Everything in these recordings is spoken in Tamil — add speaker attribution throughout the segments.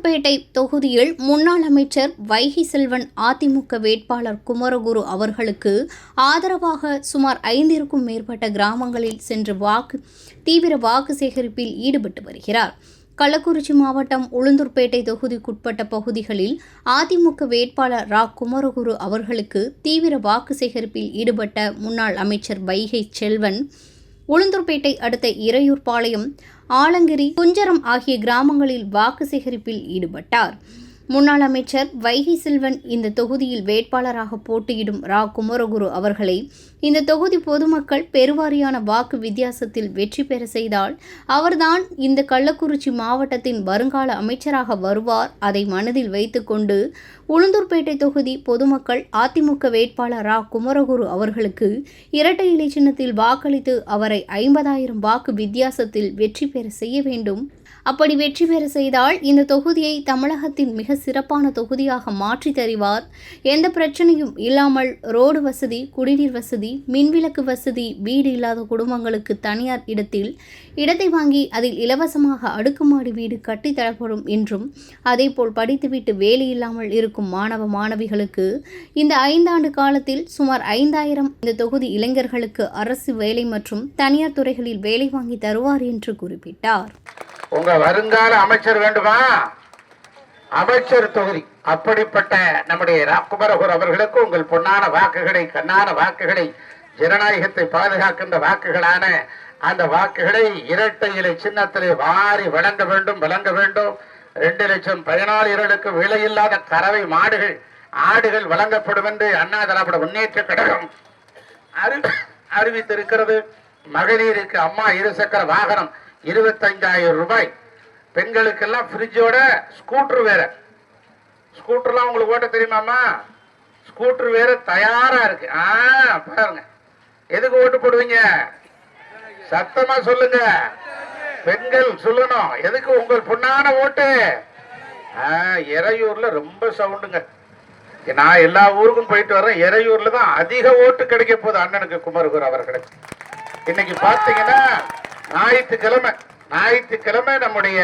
Speaker 1: உளுந்தூர்பேட்டை தொகுதியில் முன்னாள் அமைச்சர் வைகை செல்வன் அதிமுக வேட்பாளர் குமரகுரு அவர்களுக்கு ஆதரவாக சுமார் 5க்கும் மேற்பட்ட கிராமங்களில் சென்று தீவிர வாக்கு சேகரிப்பில் ஈடுபட்டு வருகிறார். கள்ளக்குறிச்சி மாவட்டம் உளுந்தூர்பேட்டை தொகுதிக்குட்பட்ட பகுதிகளில் அதிமுக வேட்பாளர் குமரகுரு அவர்களுக்கு தீவிர வாக்கு சேகரிப்பில் ஈடுபட்ட முன்னாள் அமைச்சர் வைகை செல்வன் உளுந்தூர்பேட்டை அடுத்த இறையூர்பாளையம், ஆலங்கிரி, குஞ்சரம் ஆகிய கிராமங்களில் வாக்கு சேகரிப்பில் ஈடுபட்டார். முன்னாள் அமைச்சர் வைகை செல்வன் இந்த தொகுதியில் வேட்பாளராக போட்டியிடும் குமரகுரு அவர்களை இந்த தொகுதி பொதுமக்கள் பெருவாரியான வாக்கு வித்தியாசத்தில் வெற்றி பெற செய்தால் அவர்தான் இந்த கள்ளக்குறிச்சி மாவட்டத்தின் வருங்கால அமைச்சராக வருவார். அதை மனதில் வைத்துக்கொண்டு உளுந்தூர்பேட்டை தொகுதி பொதுமக்கள் அதிமுக வேட்பாளர் குமரகுரு அவர்களுக்கு இரட்டை இலை சின்னத்தில் வாக்களித்து அவரை 50,000 வாக்கு வித்தியாசத்தில் வெற்றி பெற செய்ய வேண்டும். அப்படி வெற்றி பெற செய்தால் இந்த தொகுதியை தமிழகத்தின் மிக சிறப்பான தொகுதியாக மாற்றி தருவார். எந்த பிரச்சனையும் இல்லாமல் ரோடு வசதி, குடிநீர் வசதி, மின்விளக்கு வசதி, வீடு இல்லாத குடும்பங்களுக்கு தனியார் இடத்தை வாங்கி அதில் இலவசமாக அடுக்குமாடி வீடு கட்டித்தரப்படும் என்றும், அதேபோல் படித்துவிட்டு வேலை இல்லாமல் இருக்கும் மாணவ மாணவிகளுக்கு இந்த 5 ஆண்டு காலத்தில் சுமார் 5,000 இந்த தொகுதி இளைஞர்களுக்கு அரசு வேலை மற்றும் தனியார் துறைகளில் வேலை வாங்கி தருவார் என்று குறிப்பிட்டார்.
Speaker 2: உங்க வருங்கால அமைச்சர் வேண்டுமா? அமைச்சர் தொகுதி அப்படிப்பட்ட நம்முடைய குமரகுரு அவர்களுக்கு உங்கள் பொன்னான வாக்குகளை, கண்ணான வாக்குகளை, ஜனநாயகத்தை பாதுகாக்கின்ற வாக்குகளான அந்த வாக்குகளை இரட்டை இலை சின்னத்திலே வாரி வழங்க வேண்டும். 2 லட்சம் பயனாளிகளுக்கு விலையில்லாத கறவை மாடுகள், ஆடுகள் வழங்கப்படும் என்று அண்ணா திராவிட முன்னேற்ற கழகம் அறிவித்திருக்கிறது. மகளிருக்கு அம்மா இருசக்கர வாகனம் 25,000 ரூபாய். பெண்களுக்கெல்லாம் ஃப்ரிட்ஜோட ஸ்கூட்டர் வேற. ஸ்கூட்டர்லாம் உங்களுக்கு ஓட்ட தெரியுமாமா? ஸ்கூட்டர் வேற தயாரா இருக்கு. பாருங்க, எதுக்கு ஓட்டு போடுவீங்க? சத்தமா சொல்லுங்க, பெண்கள் சொல்லணும். எதுக்கு உங்கள் பொன்னான ஓட்டு? இறையூர்ல ரொம்ப சவுண்டுங்க. நான் எல்லா ஊருக்கும் போயிட்டு வரேன். இறையூர்ல தான் அதிக ஓட்டு கிடைக்க போகுது அண்ணனுக்கு குமரகுரு அவர்களுக்கு. இன்னைக்கு பாத்தீங்கன்னா ஞாயிற்றுக்கிழமை நம்முடைய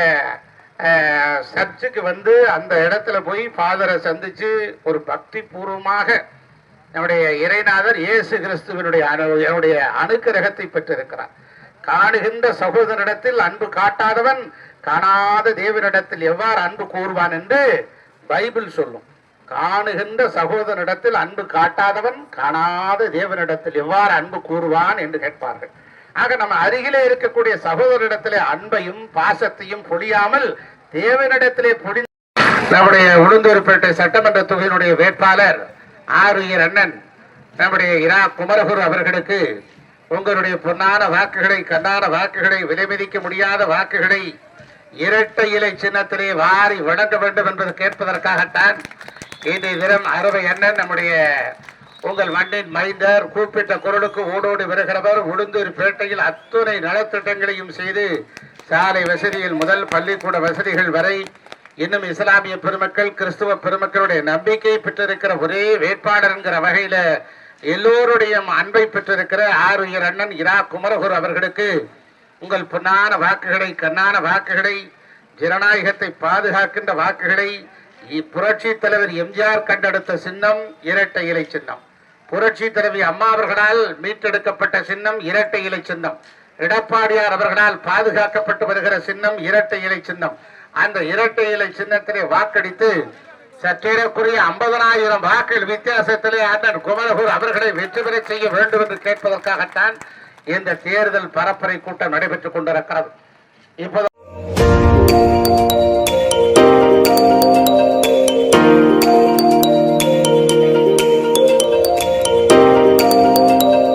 Speaker 2: சர்ச்சுக்கு வந்து அந்த இடத்துல போய் ஃபாதரை சந்திச்சு ஒரு பக்தி பூர்வமாக நம்முடைய இறைநாதர் இயேசு கிறிஸ்துவனுடைய அனுக்கிரகத்தை பெற்றிருக்கிறார். காணுகின்ற சகோதரனிடத்தில் அன்பு காட்டாதவன் காணாத தேவனிடத்தில் எவ்வாறு அன்பு கூறுவான் என்று பைபிள் சொல்லும். காணுகின்ற சகோதரனிடத்தில் அன்பு காட்டாதவன் காணாத தேவனிடத்தில் எவ்வாறு அன்பு கூறுவான் என்று கேட்பார்கள். ஆக நம்ம அருகிலே இருக்கக்கூடிய சகோதரிடத்திலே அன்பையும் பாசத்தையும் பொழியாமல் தேவனிடத்திலே பொழி நம்முடைய உளுந்தூர்பேட்டை சட்டமன்ற தொகுதியினுடைய வேட்பாளர் ஆருயிர் அண்ணன் நம்முடைய குமரகுரு அவர்களுக்கு உங்களுடைய பொன்னான வாக்குகளை, கண்ணான வாக்குகளை, விலைமதிக்க முடியாத வாக்குகளை இரட்டை இலை சின்னத்திலே வாரி வழங்க வேண்டும் என்பது கேட்பதற்காகத்தான் இன்றைய தினம் அறுவை அண்ணன் நம்முடைய உங்கள் மண்ணின் மைந்தர் கூப்பிட்ட குரலுக்கு ஓடோடி வருகிறவர். உளுந்தூர்பேட்டையில் அத்துணை நலத்திட்டங்களையும் செய்து சாலை வசதியில் முதல் பள்ளிக்கூட வசதிகள் வரை இன்னும் இஸ்லாமிய பெருமக்கள், கிறிஸ்துவ பெருமக்களுடைய நம்பிக்கை பெற்றிருக்கிற ஒரே வேட்பாளர் என்கிற வகையில எல்லோருடைய அன்பை பெற்றிருக்கிற ஆருயிர் அண்ணன் குமரகுரு அவர்களுக்கு உங்கள் பொன்னான வாக்குகளை, கண்ணான வாக்குகளை, ஜனநாயகத்தை பாதுகாக்கின்ற வாக்குகளை, புரட்சி தலைவர் எம்ஜிஆர் கண்டெடுத்த சின்னம் இரட்டை இலை சின்னம், புரட்சி தலைவி அம்மா அவர்களால் மீட்டெடுக்கப்பட்ட சின்னம் இரட்டை இலை சின்னம், எடப்பாடியார் அவர்களால் பாதுகாக்கப்பட்டு வருகிற சின்னம் இரட்டை இலை சின்னம். அந்த இரட்டை இலை சின்னத்திலே வாக்களித்து சற்றேறக்குரிய 50,000 வாக்குகள் வித்தியாசத்திலே அண்ணன் குமரகுரு அவர்களை வெற்றி பெற செய்ய வேண்டும் என்று கேட்பதற்காகத்தான் இந்த தேர்தல் பரப்புரை கூட்டம் நடைபெற்றுக் கொண்டிருக்கிறது. இப்போது